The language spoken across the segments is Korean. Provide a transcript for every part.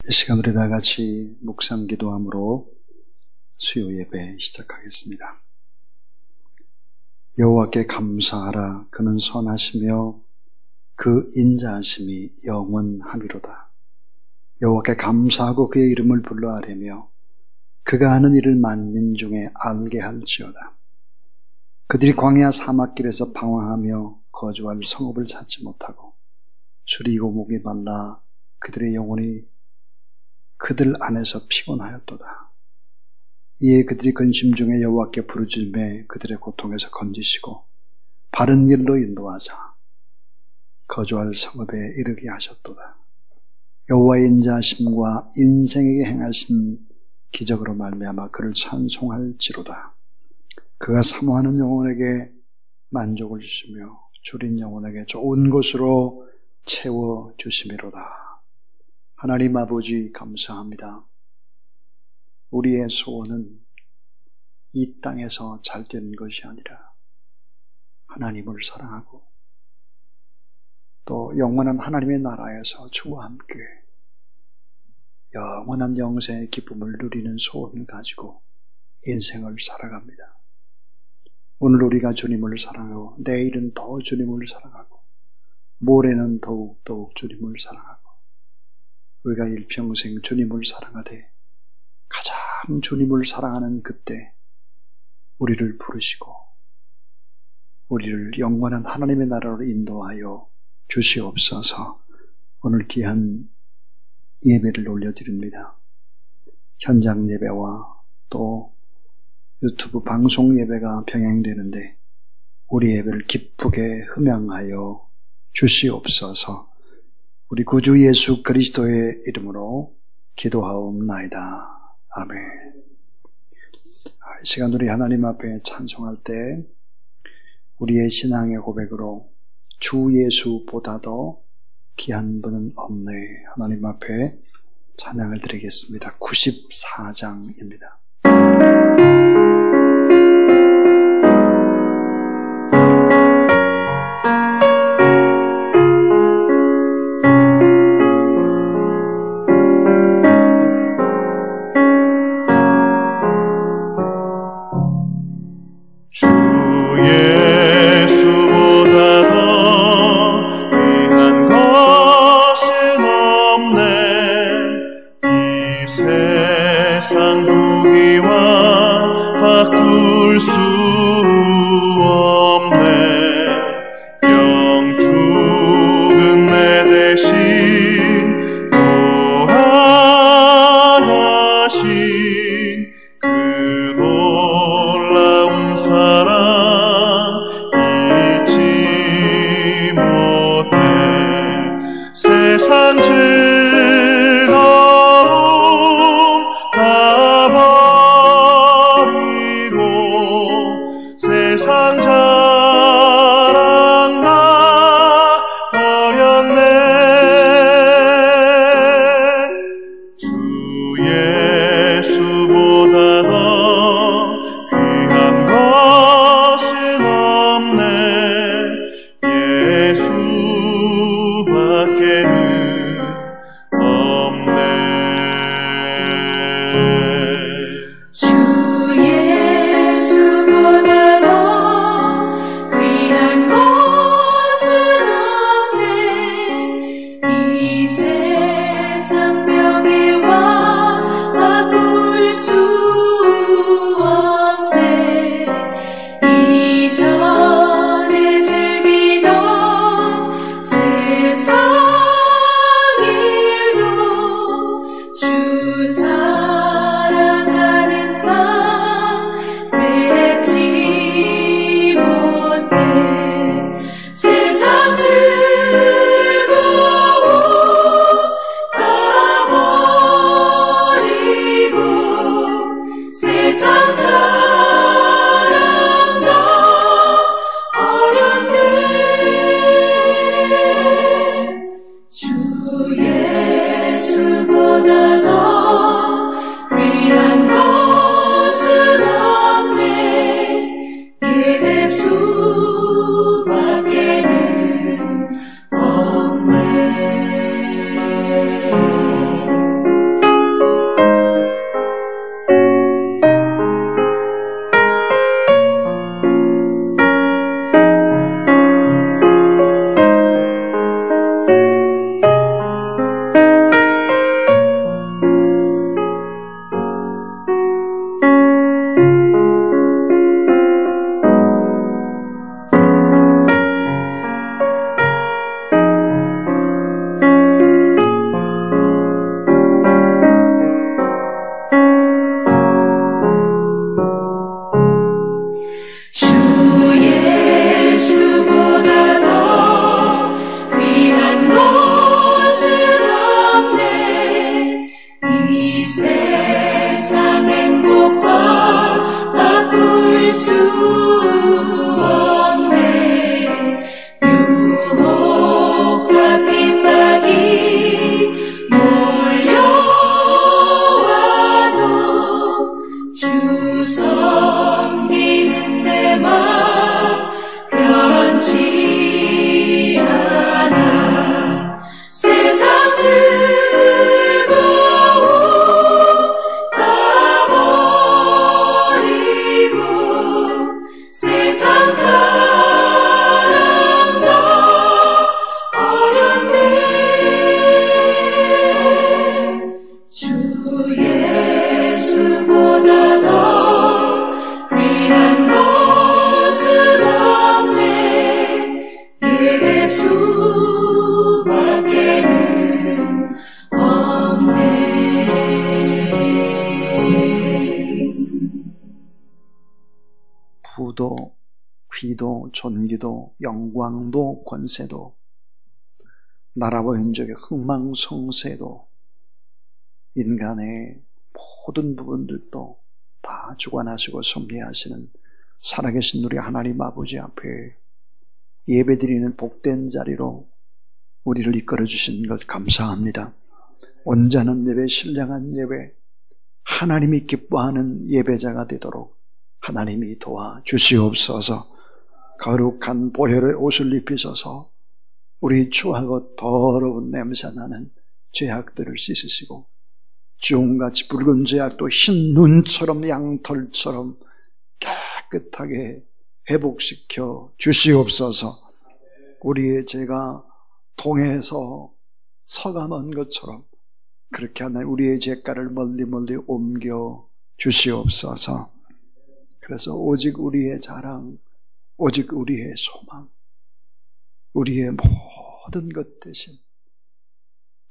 이 시간 우리 다 같이 묵상 기도함으로 수요 예배 시작하겠습니다. 여호와께 감사하라. 그는 선하시며 그 인자하심이 영원하미로다. 여호와께 감사하고 그의 이름을 불러 아뢰며 그가 하는 일을 만민 중에 알게 할지어다. 그들이 광야 사막길에서 방황하며 거주할 성읍을 찾지 못하고 술이고 목이 말라 그들의 영혼이 그들 안에서 피곤하였도다. 이에 그들이 근심 중에 여호와께 부르짖매 그들의 고통에서 건지시고 바른 길로 인도하사 거주할 성읍에 이르게 하셨도다. 여호와의 인자하심과 인생에게 행하신 기적으로 말미암아 그를 찬송할지로다. 그가 사모하는 영혼에게 만족을 주시며 줄인 영혼에게 좋은 곳으로 채워주심이로다. 하나님 아버지 감사합니다. 우리의 소원은 이 땅에서 잘 되는 것이 아니라 하나님을 사랑하고 또 영원한 하나님의 나라에서 주와 함께 영원한 영생의 기쁨을 누리는 소원을 가지고 인생을 살아갑니다. 오늘 우리가 주님을 사랑하고 내일은 더 주님을 사랑하고 모레는 더욱 주님을 사랑하고 우리가 일평생 주님을 사랑하되 가장 주님을 사랑하는 그때 우리를 부르시고 우리를 영원한 하나님의 나라로 인도하여 주시옵소서. 오늘 귀한 예배를 올려드립니다. 현장 예배와 또 유튜브 방송 예배가 병행되는데 우리 예배를 기쁘게 흠양하여 주시옵소서. 우리 구주 예수 그리스도의 이름으로 기도하옵나이다. 아멘. 이 시간 우리 하나님 앞에 찬송할 때 우리의 신앙의 고백으로 주 예수보다도 귀한 분은 없네. 하나님 앞에 찬양을 드리겠습니다. 94장입니다. 부도, 귀도, 존귀도, 영광도, 권세도, 나라와 민족의 흥망성쇠도, 인간의 모든 부분들도 다 주관하시고 섭리하시는 살아계신 우리 하나님 아버지 앞에 예배드리는 복된 자리로 우리를 이끌어 주신 것 감사합니다. 온전한 예배, 신령한 예배, 하나님이 기뻐하는 예배자가 되도록 하나님이 도와 주시옵소서. 거룩한 보혈의 옷을 입히셔서 우리 추하고 더러운 냄새나는 죄악들을 씻으시고 주홍같이 붉은 죄악도 흰 눈처럼 양털처럼 깨끗하게 회복시켜 주시옵소서. 우리의 죄가 동해에서 서감한 것처럼 그렇게 하나님 우리의 죄가를 멀리 옮겨 주시옵소서. 그래서 오직 우리의 자랑, 오직 우리의 소망, 우리의 모든 것 대신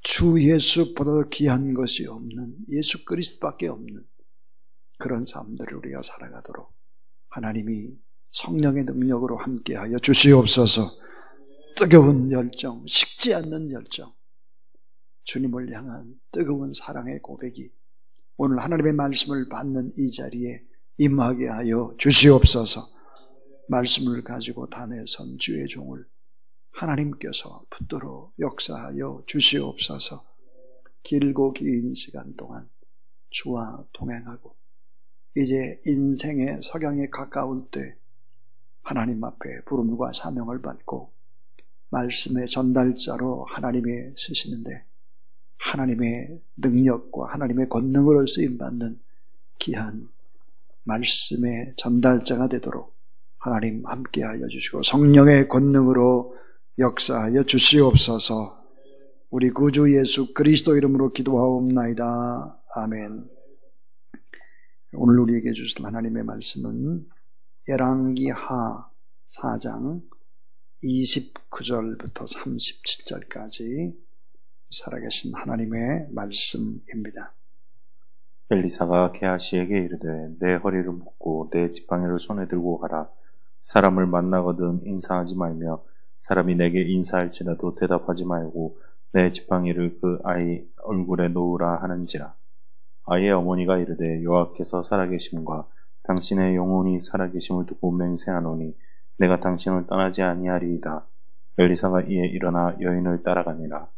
주 예수보다 귀한 것이 없는 예수 그리스도밖에 없는 그런 삶들을 우리가 살아가도록 하나님이 성령의 능력으로 함께하여 주시옵소서. 뜨거운 열정, 식지 않는 열정, 주님을 향한 뜨거운 사랑의 고백이 오늘 하나님의 말씀을 받는 이 자리에 임하게 하여 주시옵소서. 말씀을 가지고 단에 선 주의 종을 하나님께서 붙들어 역사하여 주시옵소서. 길고 긴 시간 동안 주와 동행하고 이제 인생의 석양에 가까울 때 하나님 앞에 부름과 사명을 받고 말씀의 전달자로 하나님의 쓰시는데 하나님의 능력과 하나님의 권능으로 쓰임받는 귀한 말씀의 전달자가 되도록 하나님 함께하여 주시고 성령의 권능으로 역사하여 주시옵소서. 우리 구주 예수 그리스도 이름으로 기도하옵나이다. 아멘. 오늘 우리에게 주신 하나님의 말씀은 열왕기하 4장 29절부터 37절까지 살아계신 하나님의 말씀입니다. 엘리사가 게하시에게 이르되 내 허리를 묶고 내 지팡이를 손에 들고 가라. 사람을 만나거든 인사하지 말며 사람이 내게 인사할지라도 대답하지 말고 내 지팡이를 그 아이 얼굴에 놓으라 하는지라. 아이의 어머니가 이르되 여호와께서 살아계심과 당신의 영혼이 살아계심을 듣고 맹세하노니 내가 당신을 떠나지 아니하리이다. 엘리사가 이에 일어나 여인을 따라가니라.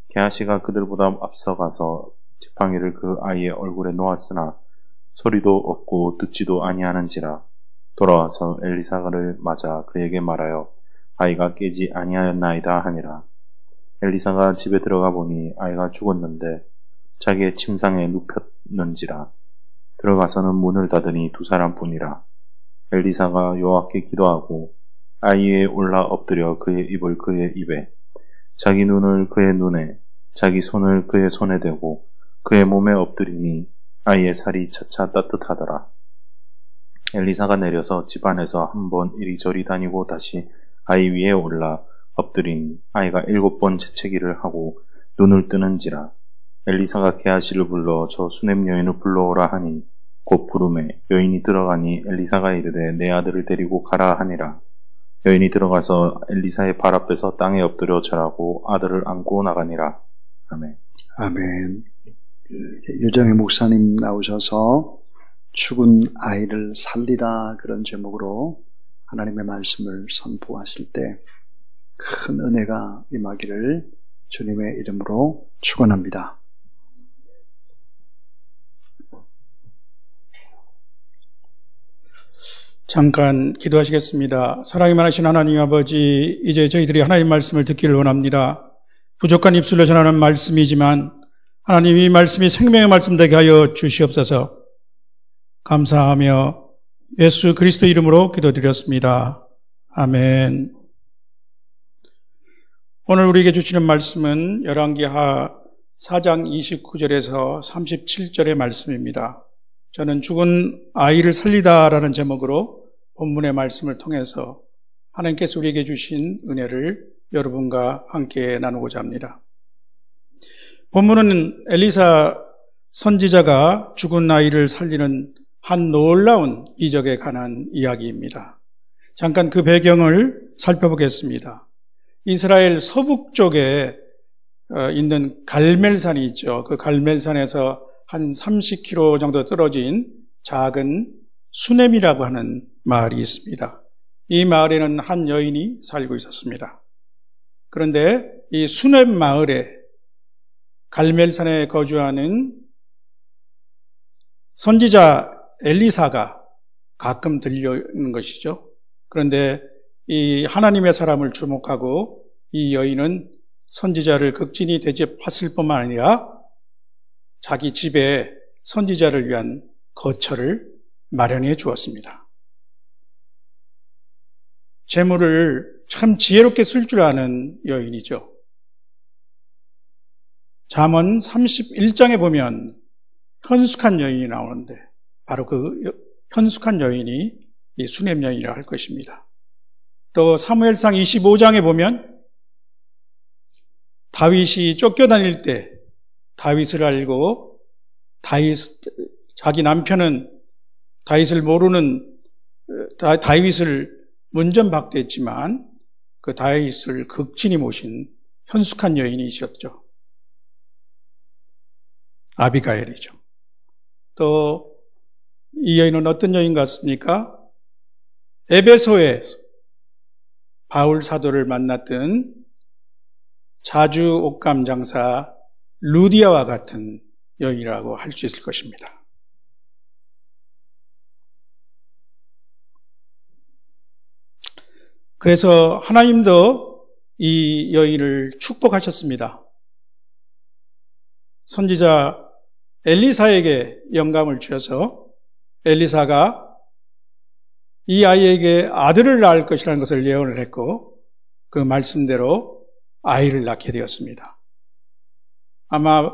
게하시가 그들보다 앞서가서 지팡이를 그 아이의 얼굴에 놓았으나 소리도 없고 듣지도 아니하는지라. 돌아와서 엘리사를 맞아 그에게 말하여 아이가 깨지 아니하였나이다 하니라. 엘리사가 집에 들어가 보니 아이가 죽었는데 자기의 침상에 눕혔는지라. 들어가서는 문을 닫으니 두 사람뿐이라. 엘리사가 여호와께 기도하고 아이 위에 올라 엎드려 그의 입을 그의 입에, 자기 눈을 그의 눈에, 자기 손을 그의 손에 대고 그의 몸에 엎드리니 아이의 살이 차차 따뜻하더라. 엘리사가 내려서 집 안에서 한번 이리저리 다니고 다시 아이 위에 올라 엎드리니 아이가 7번 재채기를 하고 눈을 뜨는지라. 엘리사가 게하시를 불러 저 수냄 여인을 불러오라 하니 곧 부르매 여인이 들어가니 엘리사가 이르되 내 아들을 데리고 가라 하니라. 여인이 들어가서 엘리사의 발 앞에서 땅에 엎드려 절하고 아들을 안고 나가니라. 아멘. 아멘. 유정의 목사님 나오셔서 죽은 아이를 살리다 그런 제목으로 하나님의 말씀을 선포하실 때 큰 은혜가 임하기를 주님의 이름으로 축원합니다. 잠깐 기도하시겠습니다. 사랑이 많으신 하나님 아버지, 이제 저희들이 하나님 말씀을 듣기를 원합니다. 부족한 입술로 전하는 말씀이지만 하나님 이 말씀이 생명의 말씀 되게 하여 주시옵소서. 감사하며 예수 그리스도 이름으로 기도드렸습니다. 아멘. 오늘 우리에게 주시는 말씀은 열왕기하 4장 29절에서 37절의 말씀입니다. 저는 죽은 아이를 살리다라는 제목으로 본문의 말씀을 통해서 하나님께서 우리에게 주신 은혜를 여러분과 함께 나누고자 합니다. 본문은 엘리사 선지자가 죽은 아이를 살리는 한 놀라운 이적에 관한 이야기입니다. 잠깐 그 배경을 살펴보겠습니다. 이스라엘 서북쪽에 있는 갈멜산이 있죠. 그 갈멜산에서 한 30km 정도 떨어진 작은 수넴이라고 하는 마을이 있습니다. 이 마을에는 한 여인이 살고 있었습니다. 그런데 이 수넴 마을에 갈멜산에 거주하는 선지자 엘리사가 가끔 들려오는 것이죠. 그런데 이 하나님의 사람을 주목하고 이 여인은 선지자를 극진히 대접했을 뿐만 아니라 자기 집에 선지자를 위한 거처를 마련해 주었습니다. 재물을 참 지혜롭게 쓸 줄 아는 여인이죠. 잠언 31장에 보면 현숙한 여인이 나오는데 바로 그 현숙한 여인이 이 수넴 여인이라고 할 것입니다. 또 사무엘상 25장에 보면 다윗이 쫓겨다닐 때 다윗을 알고 자기 남편은 다윗을 모르는 다윗을 문전박대했지만 그 다윗을 극진히 모신 현숙한 여인이셨죠. 아비가일이죠. 또 이 여인은 어떤 여인 같습니까? 에베소에 바울 사도를 만났던 자주 옷감 장사 루디아와 같은 여인이라고 할 수 있을 것입니다. 그래서 하나님도 이 여인을 축복하셨습니다. 선지자 엘리사에게 영감을 주셔서 엘리사가 이 아이에게 아들을 낳을 것이라는 것을 예언을 했고 그 말씀대로 아이를 낳게 되었습니다. 아마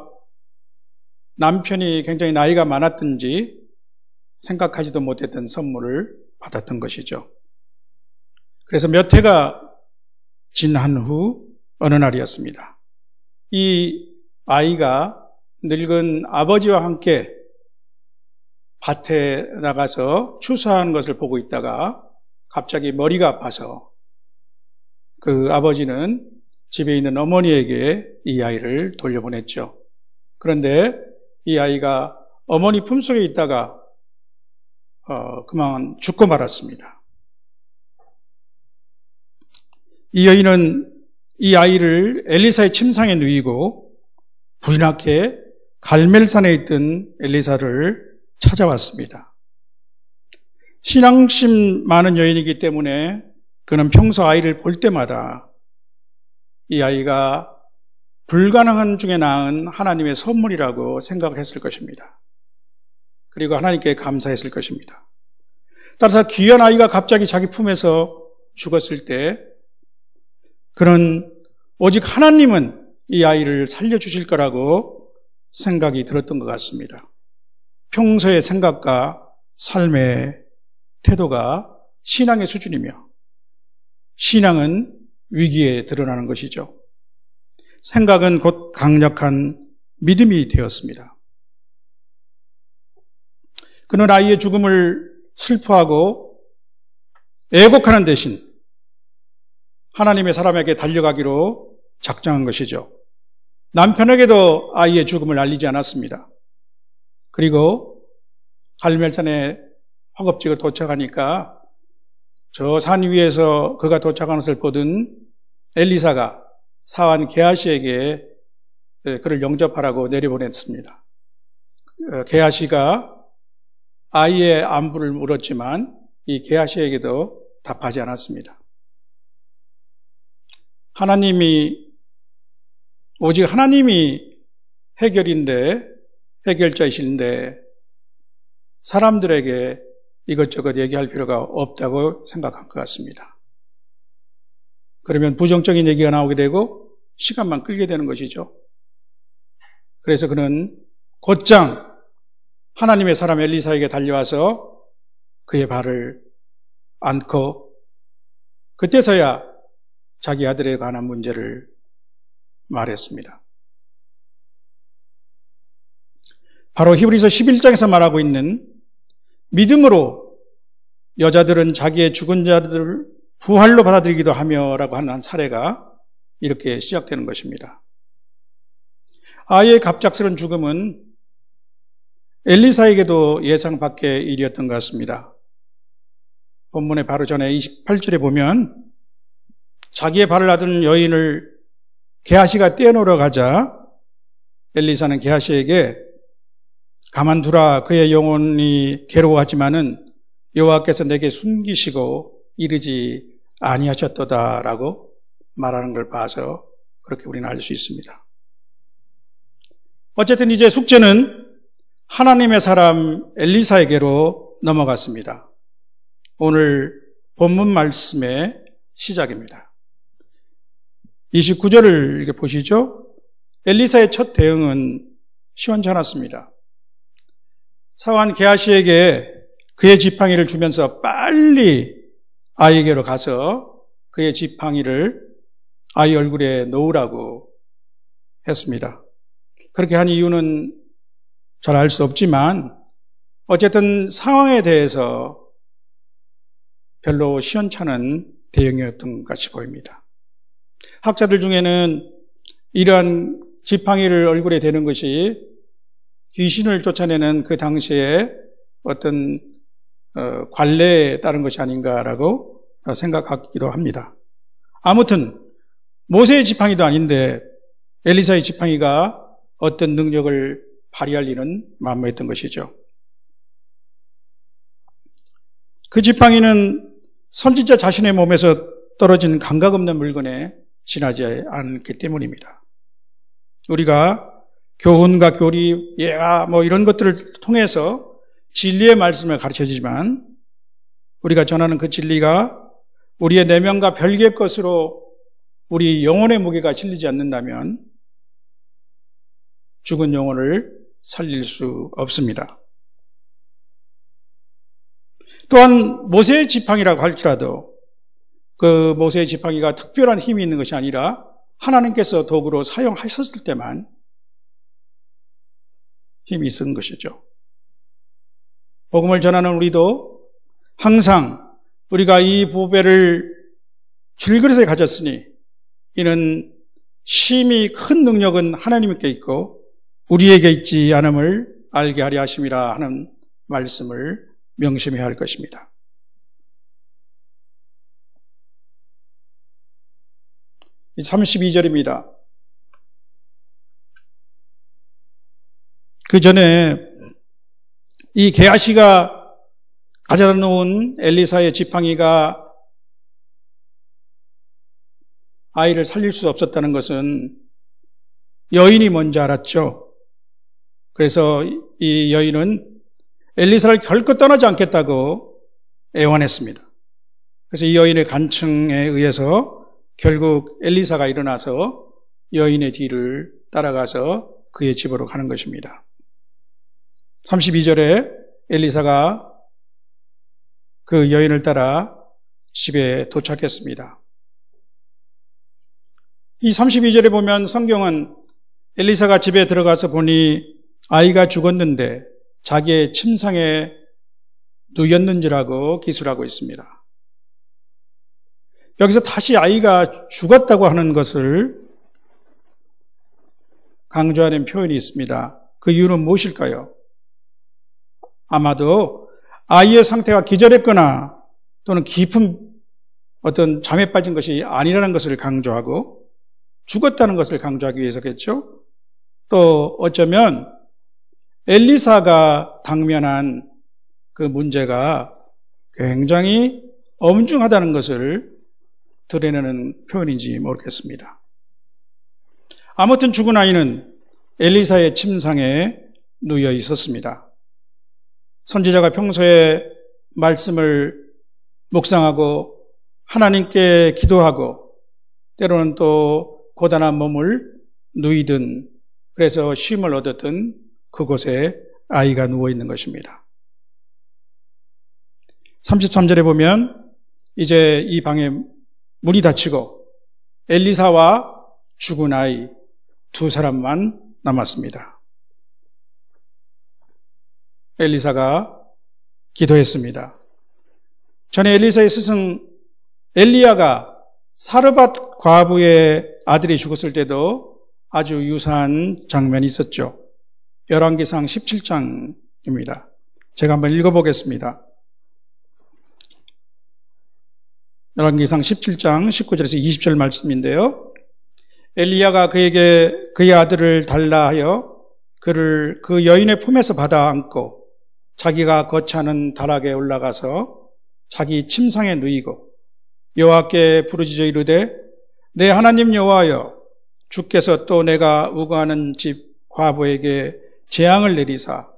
남편이 굉장히 나이가 많았든지 생각하지도 못했던 선물을 받았던 것이죠. 그래서 몇 해가 지난 후 어느 날이었습니다. 이 아이가 늙은 아버지와 함께 밭에 나가서 추수하는 것을 보고 있다가 갑자기 머리가 아파서 그 아버지는 집에 있는 어머니에게 이 아이를 돌려보냈죠. 그런데 이 아이가 어머니 품속에 있다가 그만 죽고 말았습니다. 이 여인은 이 아이를 엘리사의 침상에 누이고 불이 나게 갈멜산에 있던 엘리사를 찾아왔습니다. 신앙심 많은 여인이기 때문에 그는 평소 아이를 볼 때마다 이 아이가 불가능한 중에 나은 하나님의 선물이라고 생각을 했을 것입니다. 그리고 하나님께 감사했을 것입니다. 따라서 귀한 아이가 갑자기 자기 품에서 죽었을 때 그는 오직 하나님은 이 아이를 살려주실 거라고 생각이 들었던 것 같습니다. 평소의 생각과 삶의 태도가 신앙의 수준이며 신앙은 위기에 드러나는 것이죠. 생각은 곧 강력한 믿음이 되었습니다. 그는 아이의 죽음을 슬퍼하고 애곡하는 대신 하나님의 사람에게 달려가기로 작정한 것이죠. 남편에게도 아이의 죽음을 알리지 않았습니다. 그리고 갈멜산에 허겁지겁 도착하니까 저 산 위에서 그가 도착하는 것을 보던 엘리사가 사환 게하시에게 그를 영접하라고 내려보냈습니다. 게하시가 아이의 안부를 물었지만 이 게하시에게도 답하지 않았습니다. 오직 하나님이 해결자이신데 사람들에게 이것저것 얘기할 필요가 없다고 생각한 것 같습니다. 그러면 부정적인 얘기가 나오게 되고 시간만 끌게 되는 것이죠. 그래서 그는 곧장 하나님의 사람 엘리사에게 달려와서 그의 발을 안고 그때서야 자기 아들에 관한 문제를 말했습니다. 바로 히브리서 11장에서 말하고 있는 믿음으로 여자들은 자기의 죽은 자들을 부활로 받아들이기도 하며라고 하는 사례가 이렇게 시작되는 것입니다. 아이의 갑작스러운 죽음은 엘리사에게도 예상 밖의 일이었던 것 같습니다. 본문의 바로 전에 28절에 보면 자기의 발을 놔둔 여인을 게하시가 떼어놓으러 가자 엘리사는 게하시에게 가만두라, 그의 영혼이 괴로워하지만은 여호와께서 내게 숨기시고 이르지 아니하셨도다라고 말하는 걸 봐서 그렇게 우리는 알 수 있습니다. 어쨌든 이제 숙제는 하나님의 사람 엘리사에게로 넘어갔습니다. 오늘 본문 말씀의 시작입니다. 29절을 이렇게 보시죠. 엘리사의 첫 대응은 시원치 않았습니다. 사환 게하시에게 그의 지팡이를 주면서 빨리 아이에게로 가서 그의 지팡이를 아이 얼굴에 놓으라고 했습니다. 그렇게 한 이유는 잘 알 수 없지만 어쨌든 상황에 대해서 별로 시원찮은 대응이었던 것 같이 보입니다. 학자들 중에는 이러한 지팡이를 얼굴에 대는 것이 귀신을 쫓아내는 그 당시에 어떤 관례에 따른 것이 아닌가라고 생각하기도 합니다. 아무튼 모세의 지팡이도 아닌데 엘리사의 지팡이가 어떤 능력을 발휘할 일은 만무했던 것이죠. 그 지팡이는 선지자 자신의 몸에서 떨어진 감각 없는 물건에 지나지 않기 때문입니다. 우리가 교훈과 교리, 예화 이런 것들을 통해서 진리의 말씀을 가르쳐주지만 우리가 전하는 그 진리가 우리의 내면과 별개의 것으로 우리 영혼의 무게가 실리지 않는다면 죽은 영혼을 살릴 수 없습니다. 또한 모세의 지팡이라고 할지라도 그 모세의 지팡이가 특별한 힘이 있는 것이 아니라 하나님께서 도구로 사용하셨을 때만 힘이 있는 것이죠. 복음을 전하는 우리도 항상 우리가 이 보배를 질그릇에 가졌으니 이는 심히 큰 능력은 하나님께 있고 우리에게 있지 않음을 알게 하려 하심이라 하는 말씀을 명심해야 할 것입니다. 이 32절입니다. 그 전에 이 게하시가 가져다 놓은 엘리사의 지팡이가 아이를 살릴 수 없었다는 것은 여인이 먼저 알았죠. 그래서 이 여인은 엘리사를 결코 떠나지 않겠다고 애원했습니다. 그래서 이 여인의 간청에 의해서 결국 엘리사가 일어나서 여인의 뒤를 따라가서 그의 집으로 가는 것입니다. 32절에 엘리사가 그 여인을 따라 집에 도착했습니다. 이 32절에 보면 성경은 엘리사가 집에 들어가서 보니 아이가 죽었는데 자기의 침상에 누였는지라고 기술하고 있습니다. 여기서 다시 아이가 죽었다고 하는 것을 강조하는 표현이 있습니다. 그 이유는 무엇일까요? 아마도 아이의 상태가 기절했거나 또는 깊은 어떤 잠에 빠진 것이 아니라는 것을 강조하고 죽었다는 것을 강조하기 위해서겠죠. 또 어쩌면 엘리사가 당면한 그 문제가 굉장히 엄중하다는 것을 드러내는 표현인지 모르겠습니다. 아무튼 죽은 아이는 엘리사의 침상에 누워 있었습니다. 선지자가 평소에 말씀을 묵상하고 하나님께 기도하고 때로는 또 고단한 몸을 누이든 그래서 쉼을 얻었던 그곳에 아이가 누워 있는 것입니다. 33절에 보면 이제 이 방에 문이 닫히고 엘리사와 죽은 아이 두 사람만 남았습니다. 엘리사가 기도했습니다. 전에 엘리사의 스승 엘리야가 사르밧 과부의 아들이 죽었을 때도 아주 유사한 장면이 있었죠. 열왕기상 17장입니다. 제가 한번 읽어보겠습니다. 열왕기상 17장 19절에서 20절 말씀인데요. 엘리야가 그에게 그의 아들을 달라 하여 그를 그 여인의 품에서 받아 안고 자기가 거처하는 다락에 올라가서 자기 침상에 누이고 여호와께 부르짖어 이르되 내 하나님 여호와여 주께서 또 내가 우거하는 집 과부에게 재앙을 내리사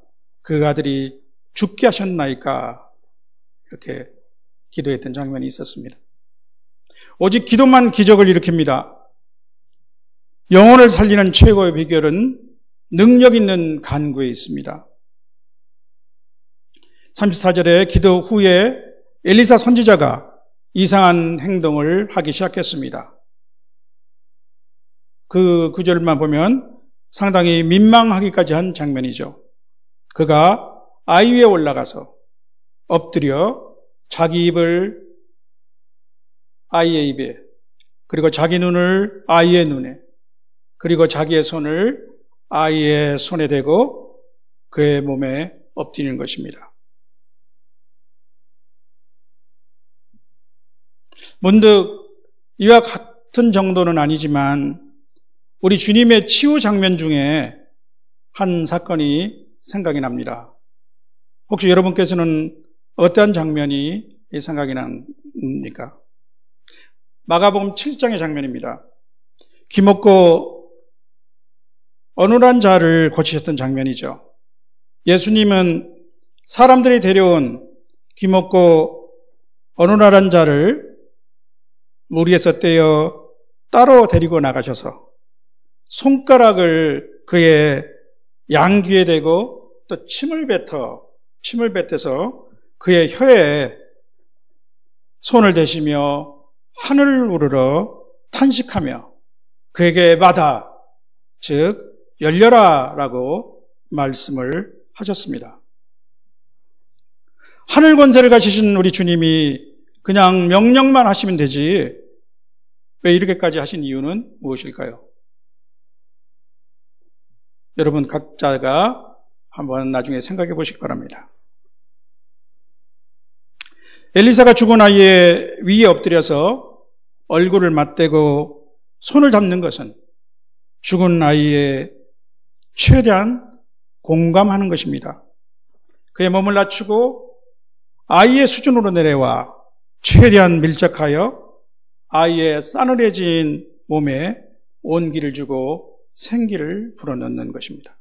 그 아들이 죽게 하셨나이까 이렇게 기도했던 장면이 있었습니다. 오직 기도만 기적을 일으킵니다. 영혼을 살리는 최고의 비결은 능력 있는 간구에 있습니다. 34절에 기도 후에 엘리사 선지자가 이상한 행동을 하기 시작했습니다. 그 구절만 보면 상당히 민망하기까지 한 장면이죠. 그가 아이 위에 올라가서 엎드려 자기 입을 아이의 입에, 그리고 자기 눈을 아이의 눈에, 그리고 자기의 손을 아이의 손에 대고 그의 몸에 엎드리는 것입니다. 문득 이와 같은 정도는 아니지만 우리 주님의 치유 장면 중에 한 사건이 생각이 납니다. 혹시 여러분께서는 어떠한 장면이 생각이 납니까? 마가복음 7장의 장면입니다. 귀먹고 어눌한 자를 고치셨던 장면이죠. 예수님은 사람들이 데려온 귀먹고 어눌한 자를 무리에서 떼어 따로 데리고 나가셔서 손가락을 그의 양귀에 대고 또 침을 뱉어서 그의 혀에 손을 대시며 하늘을 우러러 탄식하며 그에게 받아, 즉 열려라 라고 말씀을 하셨습니다. 하늘 권세를 가지신 우리 주님이 그냥 명령만 하시면 되지 왜 이렇게까지 하신 이유는 무엇일까요? 여러분 각자가 한번 나중에 생각해 보시기 바랍니다. 엘리사가 죽은 아이의 위에 엎드려서 얼굴을 맞대고 손을 잡는 것은 죽은 아이에 최대한 공감하는 것입니다. 그의 몸을 낮추고 아이의 수준으로 내려와 최대한 밀착하여 아이의 싸늘해진 몸에 온기를 주고 생기를 불어넣는 것입니다.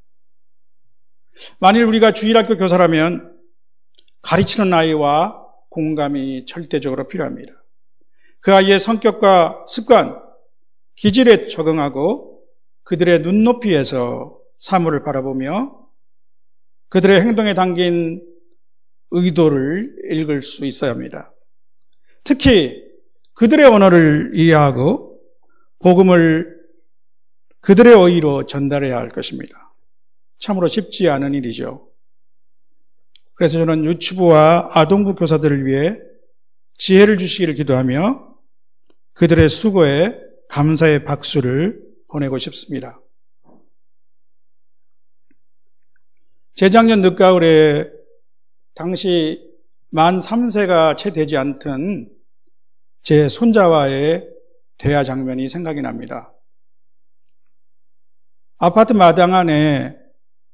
만일 우리가 주일학교 교사라면 가르치는 아이와 공감이 절대적으로 필요합니다. 그 아이의 성격과 습관, 기질에 적응하고 그들의 눈높이에서 사물을 바라보며 그들의 행동에 담긴 의도를 읽을 수 있어야 합니다. 특히 그들의 언어를 이해하고 복음을 그들의 어휘로 전달해야 할 것입니다. 참으로 쉽지 않은 일이죠. 그래서 저는 유치부와 아동부 교사들을 위해 지혜를 주시기를 기도하며 그들의 수고에 감사의 박수를 보내고 싶습니다. 재작년 늦가을에 당시 만 3세가 채 되지 않던 제 손자와의 대화 장면이 생각이 납니다. 아파트 마당 안에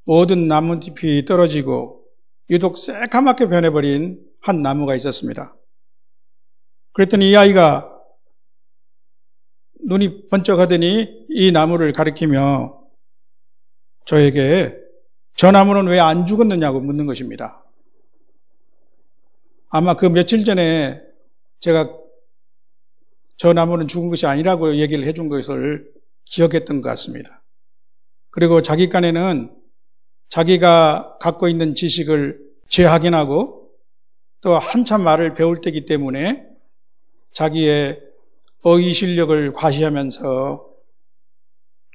모든 나뭇잎이 떨어지고 유독 새까맣게 변해버린 한 나무가 있었습니다. 그랬더니 이 아이가 눈이 번쩍하더니 이 나무를 가리키며 저에게 저 나무는 왜 안 죽었느냐고 묻는 것입니다. 아마 그 며칠 전에 제가 저 나무는 죽은 것이 아니라고 얘기를 해준 것을 기억했던 것 같습니다. 그리고 자기 간에는 자기가 갖고 있는 지식을 재확인하고 또 한참 말을 배울 때이기 때문에 자기의 어휘 실력을 과시하면서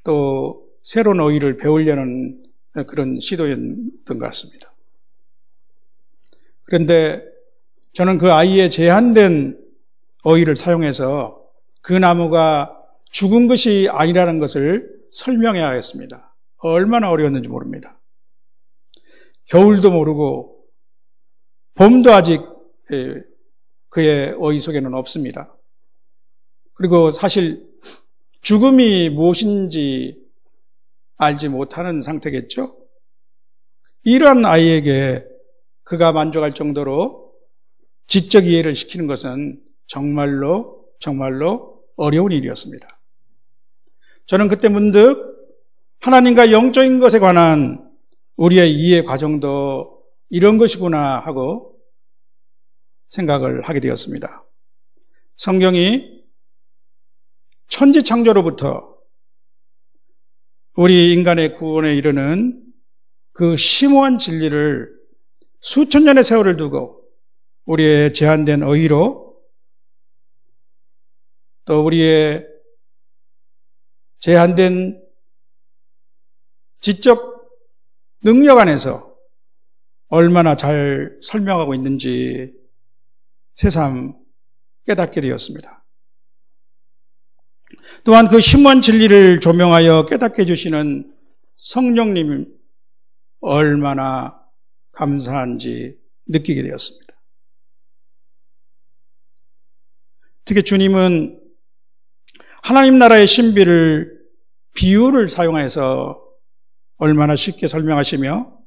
또 새로운 어휘를 배우려는 그런 시도였던 것 같습니다. 그런데 저는 그 아이의 제한된 어휘를 사용해서 그 나무가 죽은 것이 아니라는 것을 설명해야 하겠습니다. 얼마나 어려웠는지 모릅니다. 겨울도 모르고 봄도 아직 그의 어휘 속에는 없습니다. 그리고 사실 죽음이 무엇인지 알지 못하는 상태겠죠? 이러한 아이에게 그가 만족할 정도로 지적 이해를 시키는 것은 정말로 어려운 일이었습니다. 저는 그때 문득 하나님과 영적인 것에 관한 우리의 이해 과정도 이런 것이구나 하고 생각을 하게 되었습니다. 성경이 천지 창조로부터 우리 인간의 구원에 이르는 그 심오한 진리를 수천 년의 세월을 두고 우리의 제한된 어휘로 또 우리의 제한된 지적 능력 안에서 얼마나 잘 설명하고 있는지 새삼 깨닫게 되었습니다. 또한 그 심오한 진리를 조명하여 깨닫게 해주시는 성령님 얼마나 감사한지 느끼게 되었습니다. 특히 주님은 하나님 나라의 신비를 비유를 사용해서 얼마나 쉽게 설명하시며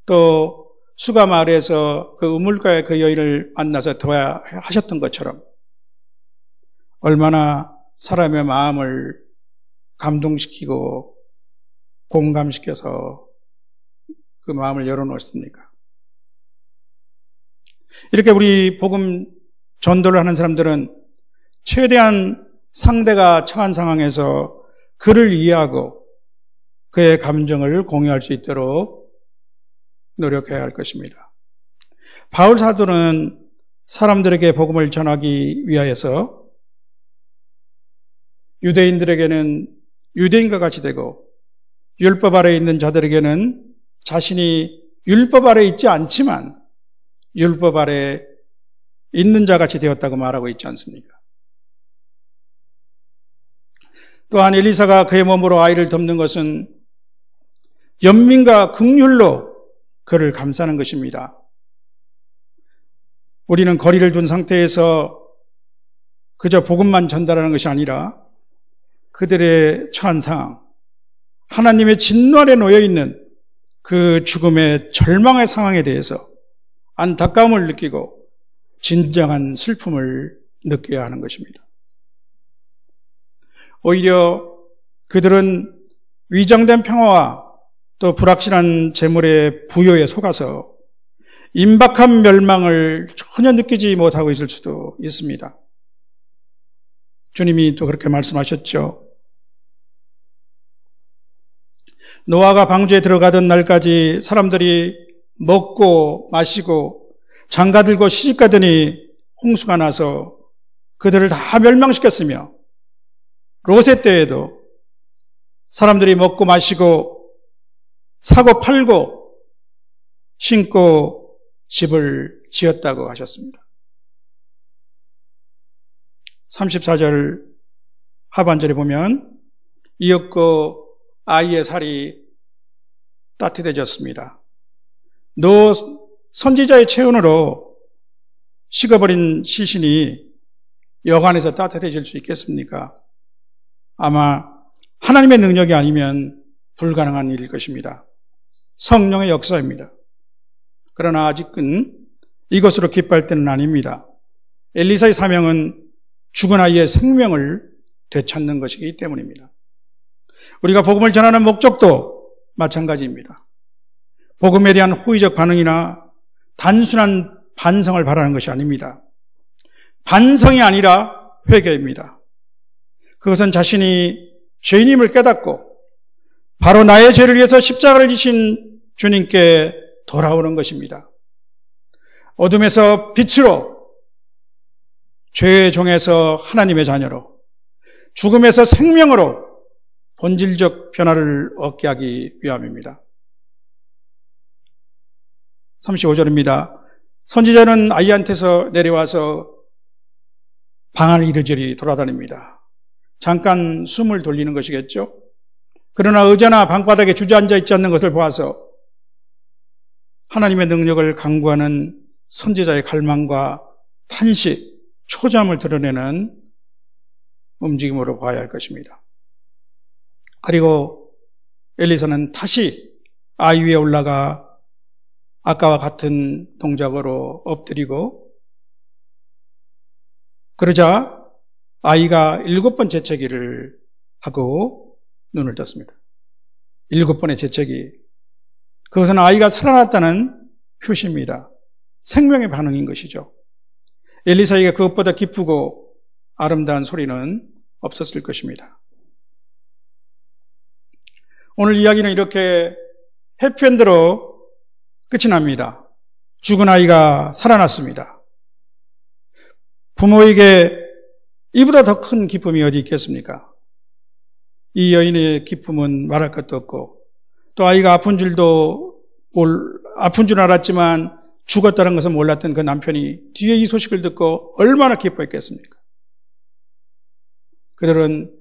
또 수가 마을에서 그 우물가의 그 여인을 만나서 대화하셨던 것처럼 얼마나 사람의 마음을 감동시키고 공감시켜서 그 마음을 열어놓습니까? 이렇게 우리 복음 전도를 하는 사람들은 최대한 상대가 처한 상황에서 그를 이해하고 그의 감정을 공유할 수 있도록 노력해야 할 것입니다. 바울 사도는 사람들에게 복음을 전하기 위하여서 유대인들에게는 유대인과 같이 되고 율법 아래에 있는 자들에게는 자신이 율법 아래에 있지 않지만 율법 아래에 있는 자같이 되었다고 말하고 있지 않습니까? 또한 엘리사가 그의 몸으로 아이를 덮는 것은 연민과 긍휼로 그를 감싸는 것입니다. 우리는 거리를 둔 상태에서 그저 복음만 전달하는 것이 아니라 그들의 처한 상황, 하나님의 진노 아래 놓여 있는 그 죽음의 절망의 상황에 대해서 안타까움을 느끼고 진정한 슬픔을 느껴야 하는 것입니다. 오히려 그들은 위장된 평화와 또 불확실한 재물의 부여에 속아서 임박한 멸망을 전혀 느끼지 못하고 있을 수도 있습니다. 주님이 또 그렇게 말씀하셨죠. 노아가 방주에 들어가던 날까지 사람들이 먹고 마시고 장가들고 시집가더니 홍수가 나서 그들을 다 멸망시켰으며 롯의 때에도 사람들이 먹고 마시고 사고 팔고 신고 집을 지었다고 하셨습니다. 34절 하반절에 보면 이윽고 아이의 살이 따뜻해졌습니다. 노 선지자의 체온으로 식어버린 시신이 여간에서 따뜻해질 수 있겠습니까? 아마 하나님의 능력이 아니면 불가능한 일일 것입니다. 성령의 역사입니다. 그러나 아직은 이것으로 기뻐할 때는 아닙니다. 엘리사의 사명은 죽은 아이의 생명을 되찾는 것이기 때문입니다. 우리가 복음을 전하는 목적도 마찬가지입니다. 복음에 대한 호의적 반응이나 단순한 반성을 바라는 것이 아닙니다. 반성이 아니라 회개입니다. 그것은 자신이 죄인임을 깨닫고 바로 나의 죄를 위해서 십자가를 지신 주님께 돌아오는 것입니다. 어둠에서 빛으로, 죄의 종에서 하나님의 자녀로, 죽음에서 생명으로 본질적 변화를 얻게 하기 위함입니다. 35절입니다. 선지자는 아이한테서 내려와서 방을 이리저리 돌아다닙니다. 잠깐 숨을 돌리는 것이겠죠. 그러나 의자나 방바닥에 주저앉아 있지 않는 것을 보아서 하나님의 능력을 강구하는 선지자의 갈망과 탄식, 초잠을 드러내는 움직임으로 봐야 할 것입니다. 그리고 엘리사는 다시 아이 위에 올라가 아까와 같은 동작으로 엎드리고, 그러자 아이가 7번 재채기를 하고 눈을 떴습니다. 7번의 재채기. 그것은 아이가 살아났다는 표시입니다. 생명의 반응인 것이죠. 엘리사에게 그것보다 기쁘고 아름다운 소리는 없었을 것입니다. 오늘 이야기는 이렇게 해피엔드로 끝이 납니다. 죽은 아이가 살아났습니다. 부모에게 이보다 더 큰 기쁨이 어디 있겠습니까? 이 여인의 기쁨은 말할 것도 없고, 또 아이가 아픈 줄 알았지만 죽었다는 것은 몰랐던 그 남편이 뒤에 이 소식을 듣고 얼마나 기뻐했겠습니까? 그들은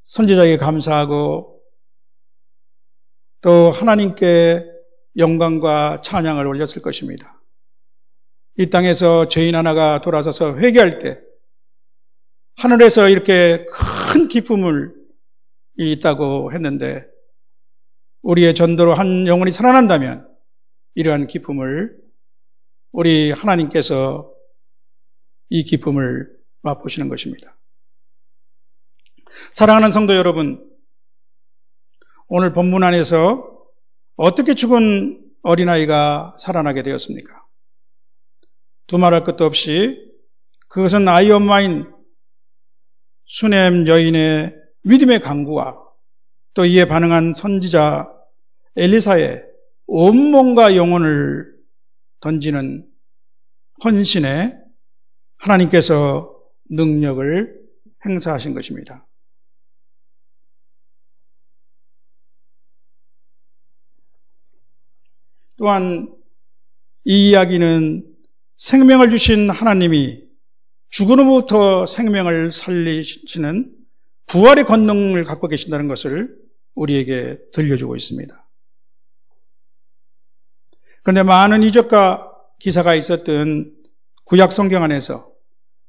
선지자에게 감사하고 또 하나님께 영광과 찬양을 올렸을 것입니다. 이 땅에서 죄인 하나가 돌아서서 회개할 때 하늘에서 이렇게 큰 기쁨을 있다고 했는데, 우리의 전도로 한 영혼이 살아난다면 이러한 기쁨을 우리 하나님께서 이 기쁨을 맛보시는 것입니다. 사랑하는 성도 여러분, 오늘 본문 안에서 어떻게 죽은 어린아이가 살아나게 되었습니까? 두말할 것도 없이 그것은 아이 엄마인 수넴 여인의 믿음의 강구와 또 이에 반응한 선지자 엘리사의 온몸과 영혼을 던지는 헌신에 하나님께서 능력을 행사하신 것입니다. 또한 이 이야기는 생명을 주신 하나님이 죽음으로부터 생명을 살리시는 부활의 권능을 갖고 계신다는 것을 우리에게 들려주고 있습니다. 그런데 많은 이적과 기사가 있었던 구약 성경 안에서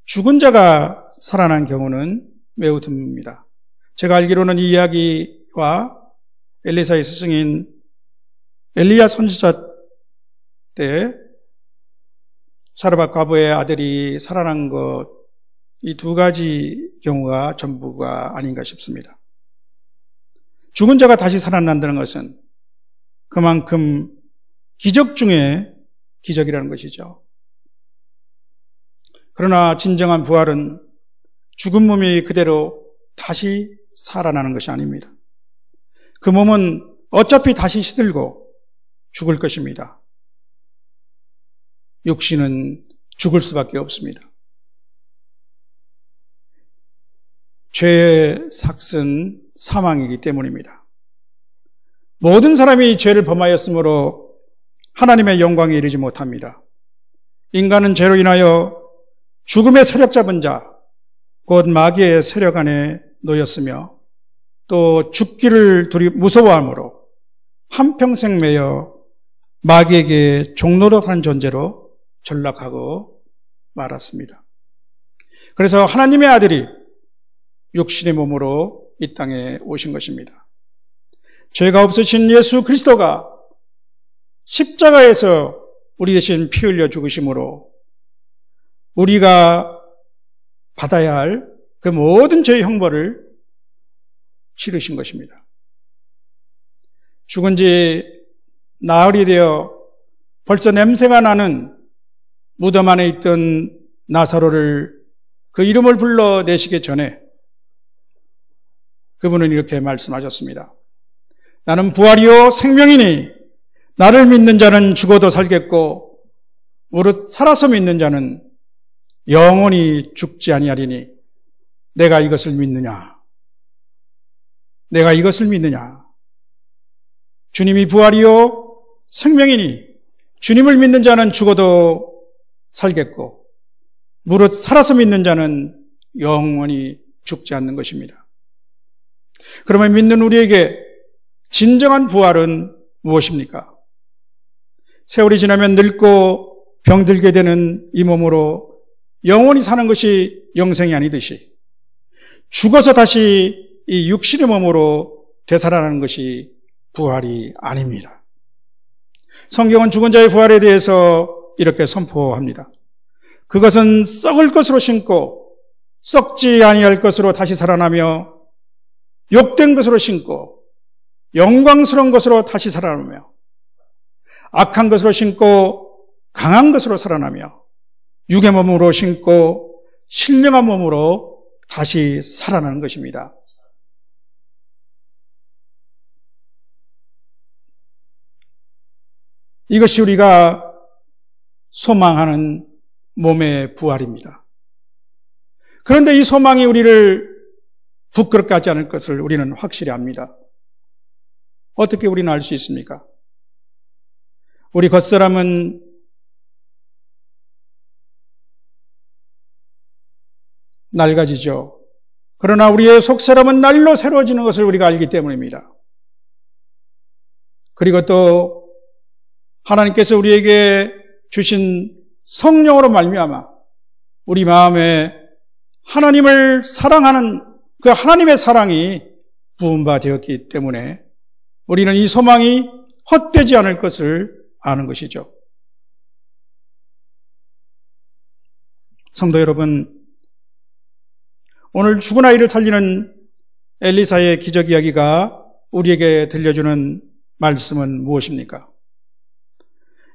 죽은 자가 살아난 경우는 매우 드뭅니다. 제가 알기로는 이 이야기와 엘리사의 스승인 엘리야 선지자 때 사르밧 과부의 아들이 살아난 것, 이 두 가지 경우가 전부가 아닌가 싶습니다. 죽은 자가 다시 살아난다는 것은 그만큼 기적 중에 기적이라는 것이죠. 그러나 진정한 부활은 죽은 몸이 그대로 다시 살아나는 것이 아닙니다. 그 몸은 어차피 다시 시들고 죽을 것입니다. 육신은 죽을 수밖에 없습니다. 죄의 삭은 사망이기 때문입니다. 모든 사람이 죄를 범하였으므로 하나님의 영광에 이르지 못합니다. 인간은 죄로 인하여 죽음의 세력 잡은 자, 곧 마귀의 세력 안에 놓였으며 또 죽기를 무서워함으로 한평생 매여 마귀에게 종노릇한 존재로 전락하고 말았습니다. 그래서 하나님의 아들이 육신의 몸으로 이 땅에 오신 것입니다. 죄가 없으신 예수 그리스도가 십자가에서 우리 대신 피 흘려 죽으심으로 우리가 받아야 할 그 모든 죄의 형벌을 치르신 것입니다. 죽은 지 나흘이 되어 벌써 냄새가 나는 무덤 안에 있던 나사로를 그 이름을 불러내시기 전에 그분은 이렇게 말씀하셨습니다. 나는 부활이요 생명이니 나를 믿는 자는 죽어도 살겠고 무릇 살아서 믿는 자는 영원히 죽지 아니하리니 내가 이것을 믿느냐? 내가 이것을 믿느냐? 주님이 부활이요 생명이니 주님을 믿는 자는 죽어도 살겠고 무릇 살아서 믿는 자는 영원히 죽지 않는 것입니다. 그러면 믿는 우리에게 진정한 부활은 무엇입니까? 세월이 지나면 늙고 병들게 되는 이 몸으로 영원히 사는 것이 영생이 아니듯이 죽어서 다시 이 육신의 몸으로 되살아나는 것이 부활이 아닙니다. 성경은 죽은 자의 부활에 대해서 이렇게 선포합니다. 그것은 썩을 것으로 신고 썩지 아니할 것으로 다시 살아나며 욕된 것으로 신고 영광스러운 것으로 다시 살아나며 악한 것으로 신고 강한 것으로 살아나며 육의 몸으로 신고 신령한 몸으로 다시 살아나는 것입니다. 이것이 우리가 소망하는 몸의 부활입니다. 그런데 이 소망이 우리를 부끄럽게 하지 않을 것을 우리는 확실히 압니다. 어떻게 우리는 알 수 있습니까? 우리 겉사람은 낡아지죠. 그러나 우리의 속사람은 날로 새로워지는 것을 우리가 알기 때문입니다. 그리고 또 하나님께서 우리에게 주신 성령으로 말미암아 우리 마음에 하나님을 사랑하는 그 하나님의 사랑이 부은 바 되었기 때문에 우리는 이 소망이 헛되지 않을 것을 아는 것이죠. 성도 여러분, 오늘 죽은 아이를 살리는 엘리사의 기적 이야기가 우리에게 들려주는 말씀은 무엇입니까?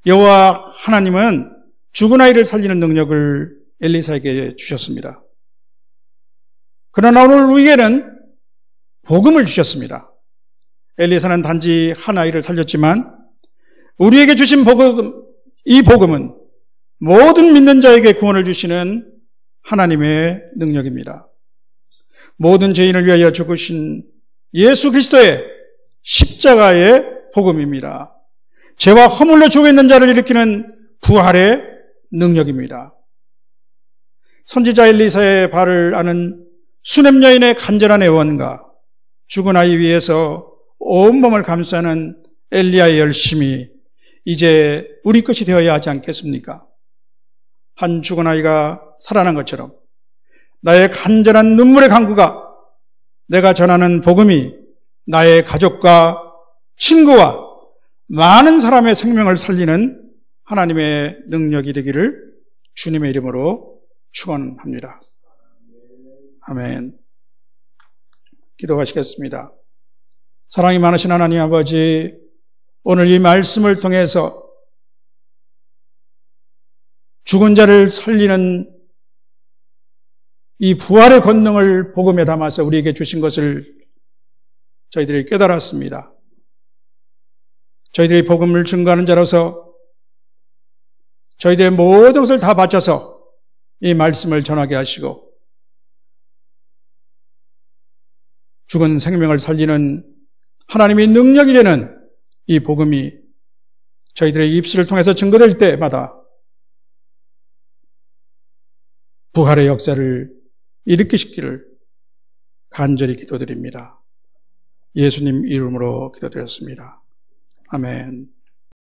여호와 하나님은 죽은 아이를 살리는 능력을 엘리사에게 주셨습니다. 그러나 오늘 우리에게는 복음을 주셨습니다. 엘리사는 단지 한 아이를 살렸지만 우리에게 주신 복음, 이 복음은 모든 믿는 자에게 구원을 주시는 하나님의 능력입니다. 모든 죄인을 위하여 죽으신 예수 그리스도의 십자가의 복음입니다. 죄와 허물로 죽어있는 자를 일으키는 부활의 능력입니다. 선지자 엘리사의 발을 아는 수넴 여인의 간절한 애원과 죽은 아이 위에서 온몸을 감싸는 엘리야의 열심이 이제 우리 것이 되어야 하지 않겠습니까? 한 죽은 아이가 살아난 것처럼 나의 간절한 눈물의 강구가 내가 전하는 복음이 나의 가족과 친구와 많은 사람의 생명을 살리는 하나님의 능력이 되기를 주님의 이름으로 축원합니다. 아멘. 기도하시겠습니다. 사랑이 많으신 하나님 아버지, 오늘 이 말씀을 통해서 죽은 자를 살리는 이 부활의 권능을 복음에 담아서 우리에게 주신 것을 저희들이 깨달았습니다. 저희들이 복음을 증거하는 자로서 저희들의 모든 것을 다 바쳐서 이 말씀을 전하게 하시고 죽은 생명을 살리는 하나님의 능력이 되는 이 복음이 저희들의 입술을 통해서 증거될 때마다 부활의 역사를 일으키시기를 간절히 기도드립니다. 예수님 이름으로 기도드렸습니다. 아멘.